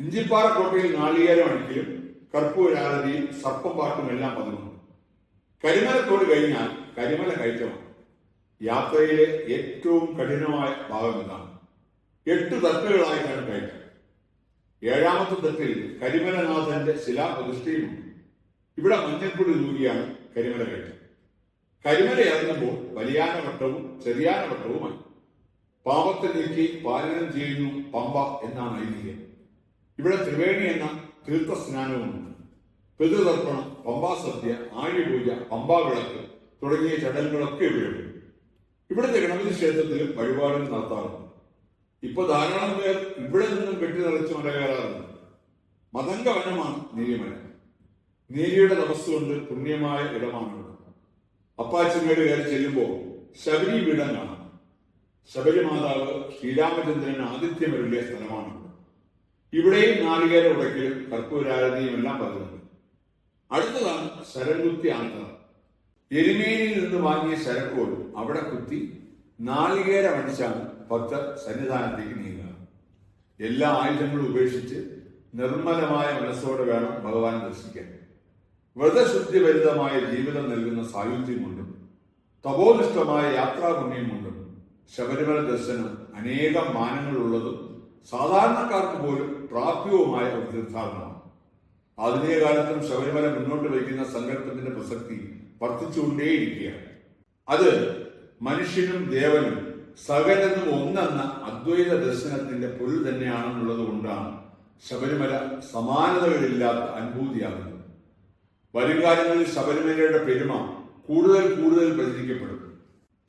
ഇഞ്ചിപ്പാറ കോട്ടയിൽ നാളികേരം അണിക്കലും കർപ്പൂരാരതിയും സർപ്പം പാട്ടും എല്ലാം പതിവുണ്ട്. കരിമലത്തോട് കഴിഞ്ഞാൽ കരിമല കയറ്റമാണ്. യാത്രയിലെ ഏറ്റവും കഠിനമായ ഭാഗം ഇതാണ്. 8 തട്ടുകളായിട്ടാണ് കയറ്റം. 7ാമത്തെ തട്ടിൽ കരിമലനാഥന്റെ ശിലാപ്രതിഷ്ഠയുമുണ്ട്. ഇവിടെ മഞ്ഞൾപ്പൊടി തൂകിയാണ് കരിമല കയറ്റം. കരിമല ഇറങ്ങുമ്പോൾ വലിയാനവട്ടവും ചെറിയാനവട്ടവുമായി. പാപത്തെ നീക്കി പാലനം ചെയ്യുന്നു പമ്പ എന്നാണ് ഐതിഹ്യം. ഇവിടെ ത്രിവേണി എന്ന തീർത്ഥസ്നാനവുമുണ്ട്. പിതൃതർപ്പണം, പമ്പാസദ്യ, ആഴിപൂജ, പമ്പാവിളക്ക് തുടങ്ങിയ ചടങ്ങുകളൊക്കെ ഇവിടെയുണ്ട്. ഇവിടുത്തെ ഗണപതി ക്ഷേത്രത്തിലും വഴിപാടുകൾ നടത്താറുണ്ട്. ഇപ്പൊ ധാരാളം പേർ ഇവിടെ നിന്നും കെട്ടി നിറച്ച് മലകയറാറുണ്ട്. മതംഗ വനമാണ് നീലിമല. നീലിയുടെ തപസ്സുകൊണ്ട് പുണ്യമായ ഇടമാണ്. അപ്പാച്ചിമേട് കയറി ചെല്ലുമ്പോൾ ശബരി പീഠം കാണാം. ശബരിമാതാവ് ശ്രീരാമചന്ദ്രൻ ആതിഥ്യമരുളിയ സ്ഥലമാണ്. ഇവിടെയും നാളികേര ഉടയ്ക്കലും കർപ്പൂരാരതിയും എല്ലാം പതിവുണ്ട്. അടുത്തതാണ് ശരംകുത്തി ആനത്തറ. എരുമേനിയിൽ നിന്ന് വാങ്ങിയ ശരക്കോൽ അവിടെ കുത്തി നാളികേരം അടിച്ചാണ് ഭക്തർ സന്നിധാനത്തേക്ക് നീങ്ങുക. എല്ലാ ആയുധങ്ങളും ഉപേക്ഷിച്ച് നിർമ്മലമായ മനസ്സോടെ വേണം ഭഗവാനെ ദർശിക്കാൻ. വ്രതശുദ്ധിഭരിതമായ ജീവിതം നൽകുന്ന സായുധ്യം കൊണ്ടും തപോനിഷ്ഠമായ യാത്രാപുണ്യം കൊണ്ടും ശബരിമല ദർശനം അനേകം മാനങ്ങളുള്ളതും സാധാരണക്കാർക്ക് പോലും പ്രാപ്യവുമായ ഒരു തീർത്ഥാടനമാണ്. ആധുനിക കാലത്തും ശബരിമല മുന്നോട്ട് വയ്ക്കുന്ന സങ്കല്പത്തിന്റെ പ്രസക്തി വർദ്ധിച്ചുകൊണ്ടേയിരിക്കുകയാണ്. അത് മനുഷ്യനും ദേവനും സകലതും ഒന്നെന്ന അദ്വൈത ദർശനത്തിന്റെ പൊരുൾ തന്നെയാണെന്നുള്ളത് കൊണ്ടാണ് ശബരിമല സമാനതകളില്ലാത്ത അനുഭൂതിയാകുന്നത്. വരുംകാലങ്ങളിൽ ശബരിമലയുടെ പെരുമ കൂടുതൽ കൂടുതൽ പ്രചരിക്കപ്പെടും.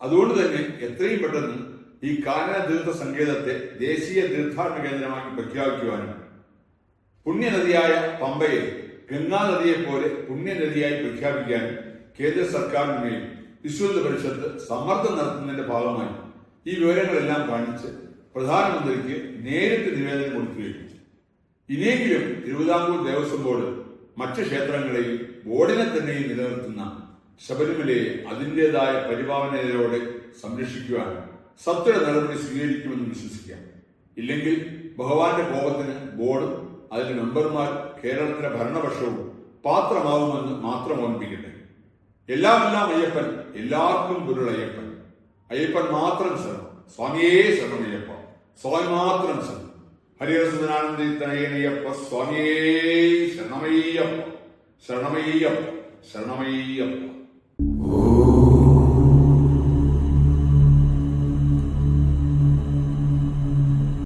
അതുകൊണ്ട് തന്നെ എത്രയും പെട്ടെന്ന് ഈ കാനന തീർത്ഥ സങ്കേതത്തെ ദേശീയ തീർത്ഥാടന കേന്ദ്രമാക്കി പ്രഖ്യാപിക്കുവാനും പുണ്യനദിയായ പമ്പയെ ഗംഗാനദിയെ പോലെ പുണ്യനദിയായി പ്രഖ്യാപിക്കാനും കേന്ദ്ര സർക്കാരിന്മേൽ വിശ്വ പരിഷത്ത് സമ്മർദ്ദം നടത്തുന്നതിന്റെ ഭാഗമായി ഈ വിവരങ്ങളെല്ലാം കാണിച്ച് പ്രധാനമന്ത്രിക്ക് നേരിട്ട് നിവേദനം കൊടുക്കുകയും ഇനിയെങ്കിലും തിരുവിതാംകൂർ ദേവസ്വം ബോർഡ് മറ്റ് ക്ഷേത്രങ്ങളെയും ബോർഡിനെ തന്നെയും നിലനിർത്തുന്ന ശബരിമലയെ അതിൻ്റെതായ പരിപാലനയോടെ സംരക്ഷിക്കുവാൻ സത്വര നടപടി സ്വീകരിക്കുമെന്ന് വിശ്വസിക്കാം. ഇല്ലെങ്കിൽ ഭഗവാന്റെ കോപത്തിന് ബോർഡും അതിന്റെ മെമ്പർമാർ കേരളത്തിലെ ഭരണപക്ഷവും പാത്രമാവുമെന്ന് മാത്രം ഓർമ്മിപ്പിക്കട്ടെ. എല്ലാം അയ്യപ്പൻ, എല്ലാവർക്കും ഗുരുൾ അയ്യപ്പൻ. അയ്യപ്പൻ മാത്രം ശരണം. സ്വാമിയേ ശരണമയ്യപ്പ. സ്വാമി മാത്രം ശരണം. ഹരിഹരസുധനാനന്ദയ്യപ്പ സ്വാമിയേ ശരണമയ്യപ്പ. ശരണമയ്യപ്പ. ശരണമയ്യപ്പ.